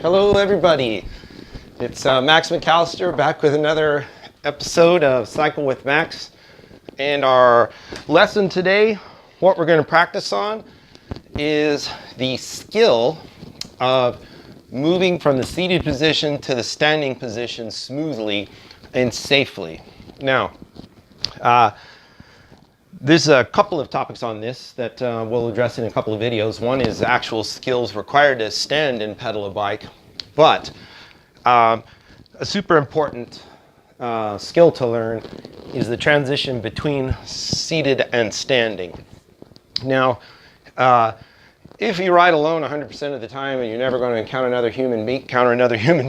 Hello everybody, it's Max McAllister back with another episode of Cycle with Max. And our lesson today, what we're going to practice on is the skill of moving from the seated position to the standing position smoothly and safely. Now, there's a couple of topics on this that we'll address in a couple of videos. One is actual skills required to stand and pedal a bike, but a super important skill to learn is the transition between seated and standing. Now, if you ride alone 100% of the time and you're never going to encounter another human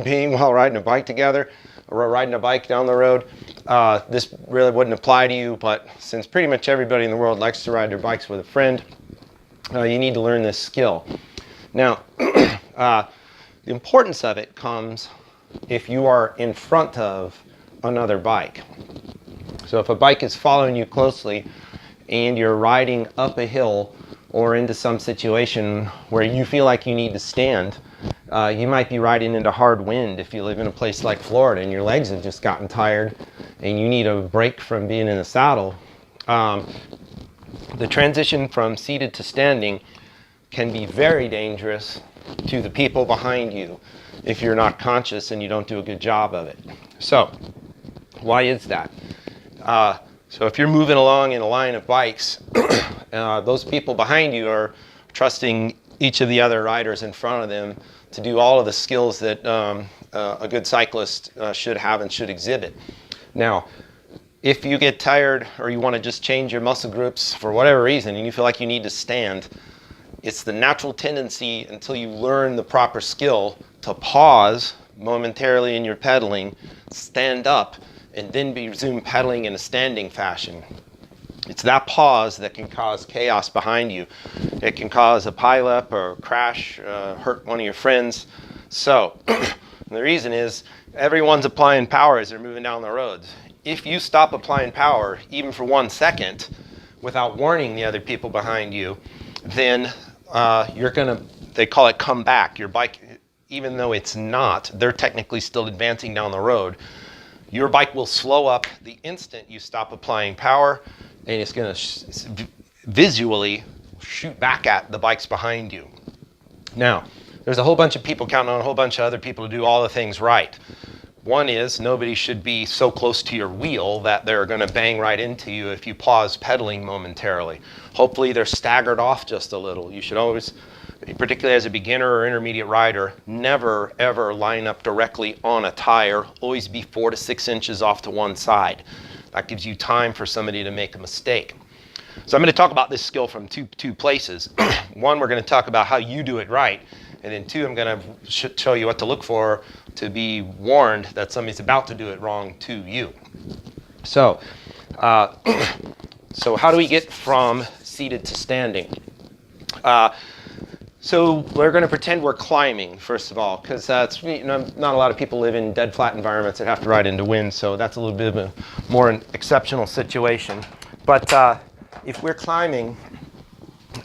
being while riding a bike together, or riding a bike down the road, this really wouldn't apply to you, but since pretty much everybody in the world likes to ride their bikes with a friend, you need to learn this skill. Now, the importance of it comes if you are in front of another bike. So if a bike is following you closely and you're riding up a hill or into some situation where you feel like you need to stand, you might be riding into hard wind if you live in a place like Florida and your legs have just gotten tired and you need a break from being in the saddle. The transition from seated to standing can be very dangerous to the people behind you if you're not conscious and you don't do a good job of it. So, why is that? So if you're moving along in a line of bikes, those people behind you are trusting each of the other riders in front of them to do all of the skills that a good cyclist should have and should exhibit. Now, if you get tired or you want to just change your muscle groups for whatever reason and you feel like you need to stand, it's the natural tendency until you learn the proper skill to pause momentarily in your pedaling, stand up, and then resume pedaling in a standing fashion. It's that pause that can cause chaos behind you. It can cause a pileup or a crash, hurt one of your friends. So the reason is everyone's applying power as they're moving down the roads. If you stop applying power, even for 1 second, without warning the other people behind you, then they call it come back. Your bike, even though it's not, they're technically still advancing down the road. Your bike will slow up the instant you stop applying power, and it's going to visually shoot back at the bikes behind you. Now, there's a whole bunch of people counting on a whole bunch of other people to do all the things right. One is nobody should be so close to your wheel that they're going to bang right into you if you pause pedaling momentarily. Hopefully they're staggered off just a little. You should always, particularly as a beginner or intermediate rider, never ever line up directly on a tire. Always be 4 to 6 inches off to one side. That gives you time for somebody to make a mistake. So I'm going to talk about this skill from two places. One, we're going to talk about how you do it right. And then two, I'm going to show you what to look for to be warned that somebody's about to do it wrong to you. So, so how do we get from seated to standing? So we're going to pretend we're climbing, first of all, because not a lot of people live in dead flat environments that have to ride into wind, so that's a little bit of a more an exceptional situation. But if we're climbing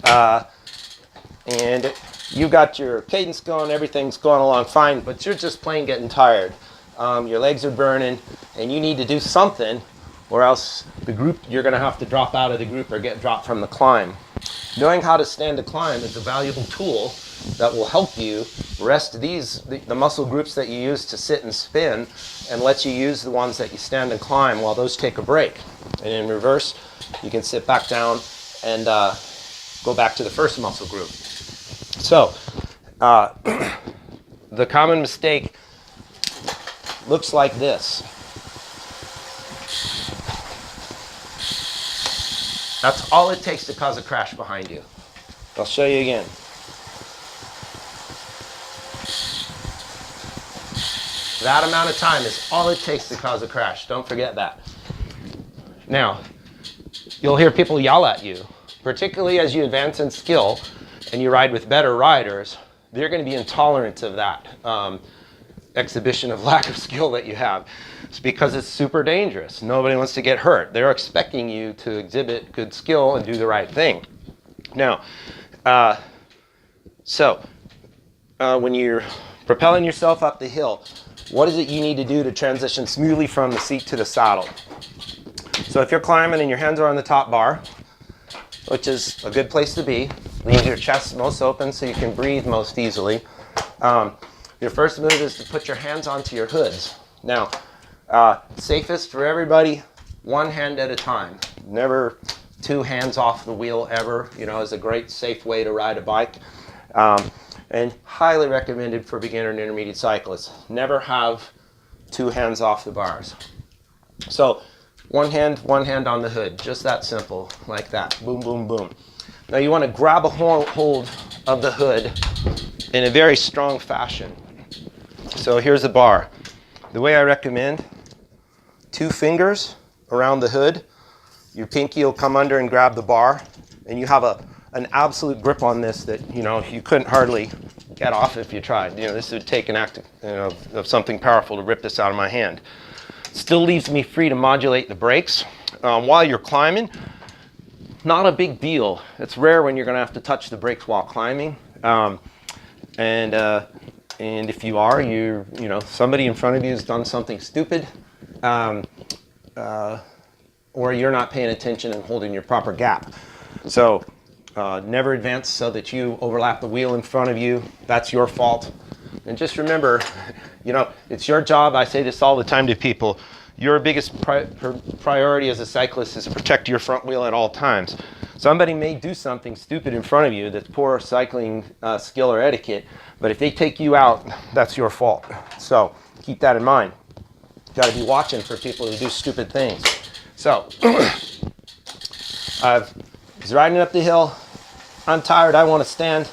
and you've got your cadence going, everything's going along fine, but you're just plain getting tired. Your legs are burning, and you need to do something, or else the group, you're going to have to drop out of the group or get dropped from the climb. Knowing how to stand a climb is a valuable tool that will help you rest the muscle groups that you use to sit and spin, and let you use the ones that you stand and climb while those take a break. And in reverse, you can sit back down and go back to the first muscle group. So, the common mistake looks like this. That's all it takes to cause a crash behind you. I'll show you again. That amount of time is all it takes to cause a crash. Don't forget that. Now, you'll hear people yell at you, particularly as you advance in skill and you ride with better riders. They're going to be intolerant of that exhibition of lack of skill that you have. It's because it's super dangerous. Nobody wants to get hurt. They're expecting you to exhibit good skill and do the right thing. Now, when you're propelling yourself up the hill. What is it you need to do to transition smoothly from the seat to the saddle? So if you're climbing and your hands are on the top bar, which is a good place to be, leave your chest most open so you can breathe most easily. Your first move is to put your hands onto your hoods. Now, safest for everybody, one hand at a time. Never two hands off the wheel ever, is a great safe way to ride a bike. And highly recommended for beginner and intermediate cyclists. Never have two hands off the bars. So one hand on the hood, just that simple, like that, boom, boom, boom. Now you want to grab a hold of the hood in a very strong fashion. So here's the bar. The way I recommend, 2 fingers around the hood, your pinky will come under and grab the bar, and you have an absolute grip on this that you couldn't hardly get off if you tried. This would take an act of something powerful to rip this out of my hand. Still leaves me free to modulate the brakes while you're climbing. Not a big deal. It's rare when you're going to have to touch the brakes while climbing, and if you are, somebody in front of you has done something stupid, or you're not paying attention and holding your proper gap. So never advance so that you overlap the wheel in front of you. That's your fault. And just remember, it's your job. I say this all the time to people. Your biggest priority as a cyclist is to protect your front wheel at all times. Somebody may do something stupid in front of you that's poor cycling skill or etiquette, but if they take you out, that's your fault. So keep that in mind. Got to be watching for people who do stupid things. So I was riding up the hill. I'm tired. I want to stand.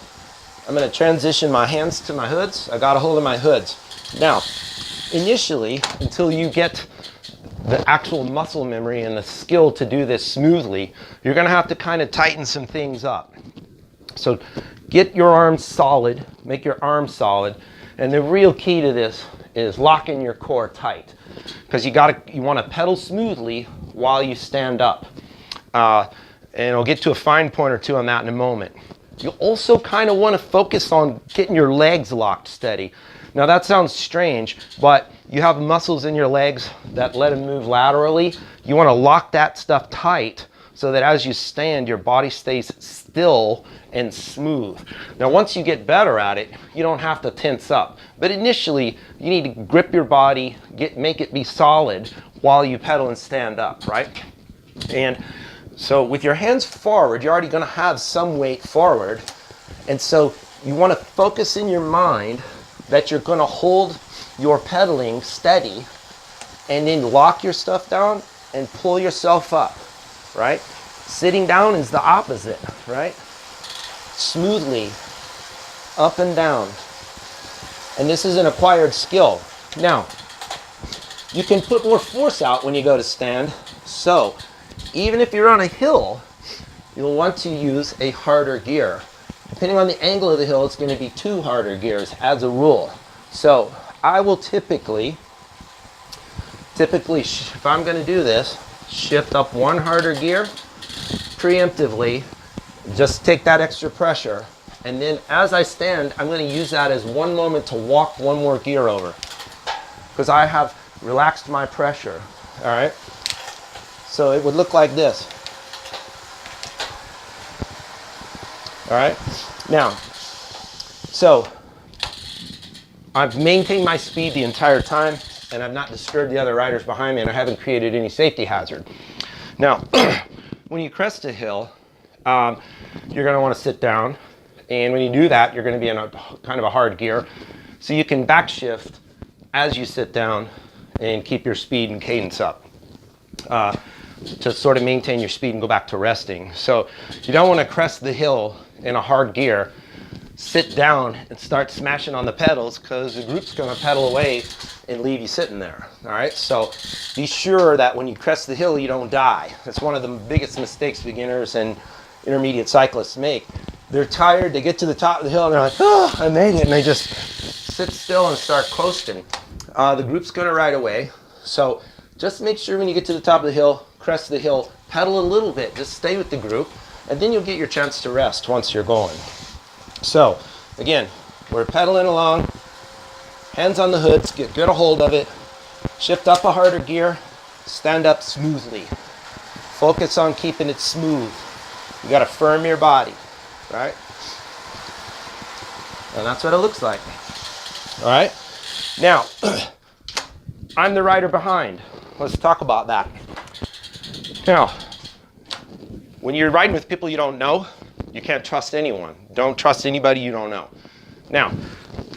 I'm going to transition my hands to my hoods. I got a hold of my hoods. Now, initially, until you get the actual muscle memory and the skill to do this smoothly, you're going to have to kind of tighten some things up. So get your arms solid, make your arms solid, and the real key to this is locking your core tight, because you want to pedal smoothly while you stand up. And I'll get to a fine point or two on that in a moment. You also kind of want to focus on getting your legs locked steady. Now that sounds strange, but you have muscles in your legs that let them move laterally. You want to lock that stuff tight so that as you stand, your body stays still and smooth. Now once you get better at it, you don't have to tense up. But initially, you need to grip your body, make it be solid while you pedal and stand up, right? And so with your hands forward, you're already going to have some weight forward. And so you want to focus in your mind that you're going to hold your pedaling steady and then lock your stuff down and pull yourself up, right? Sitting down is the opposite, right? Smoothly, up and down. And this is an acquired skill. Now, you can put more force out when you go to stand. So, even if you're on a hill, you'll want to use a harder gear. Depending on the angle of the hill, it's going to be 2 harder gears as a rule. So I will typically, if I'm going to do this, shift up 1 harder gear preemptively, just take that extra pressure, and then as I stand, I'm going to use that as one moment to walk 1 more gear over, because I have relaxed my pressure. All right. So it would look like this. All right. Now, so I've maintained my speed the entire time, and I've not disturbed the other riders behind me, and I haven't created any safety hazard. Now, when you crest a hill, you're going to want to sit down, and when you do that, you're going to be in a kind of a hard gear, so you can backshift as you sit down and keep your speed and cadence up. To sort of maintain your speed and go back to resting. So you don't want to crest the hill in a hard gear, sit down and start smashing on the pedals, because the group's going to pedal away and leave you sitting there. All right, so be sure that when you crest the hill, you don't die. That's one of the biggest mistakes beginners and intermediate cyclists make. They're tired, they get to the top of the hill and they're like, oh, I made it, and they just sit still and start coasting. The group's going to ride away. So just make sure when you get to the top of the hill, crest the hill, pedal a little bit, just stay with the group, and then you'll get your chance to rest once you're going. So again, we're pedaling along, Hands on the hoods, get good a hold of it. Shift up a harder gear, stand up smoothly. Focus on keeping it smooth. You gotta firm your body, right? And that's what it looks like. All right? Now, I'm the rider behind. Let's talk about that. Now, when you're riding with people you don't know, you can't trust anyone. Don't trust anybody you don't know. Now,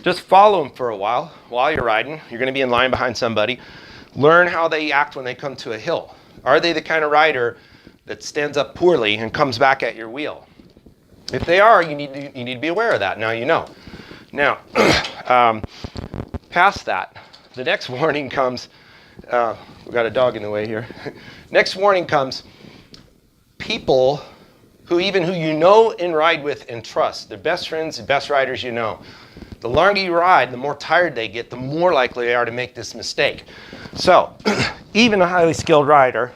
just follow them for a while you're riding. You're going to be in line behind somebody. Learn how they act when they come to a hill. Are they the kind of rider that stands up poorly and comes back at your wheel? If they are, you need to be aware of that. Now you know. Now, past that, the next warning comes. We've got a dog in the way here. Next warning comes. People who you know and ride with and trust, the best friends, the best riders you know. The longer you ride, the more tired they get, the more likely they are to make this mistake. So, even a highly skilled rider,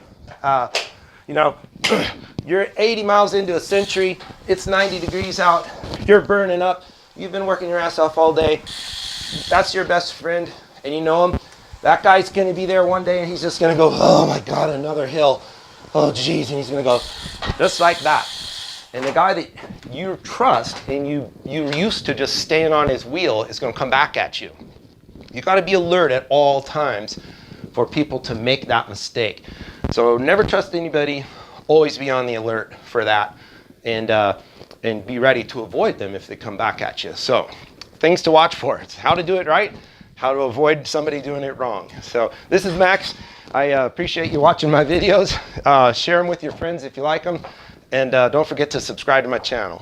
you're 80 miles into a century, it's 90 degrees out, you're burning up, you've been working your ass off all day, that's your best friend, and you know him. That guy's gonna be there one day and he's just gonna go, oh my God, another hill. Oh geez, and he's gonna go just like that. And the guy that you trust and you're used to just staying on his wheel is gonna come back at you. You gotta be alert at all times for people to make that mistake. So never trust anybody, always be on the alert for that, and be ready to avoid them if they come back at you. So things to watch for. It's how to do it right, how to avoid somebody doing it wrong. So this is Max. I appreciate you watching my videos. Share them with your friends if you like them. And don't forget to subscribe to my channel.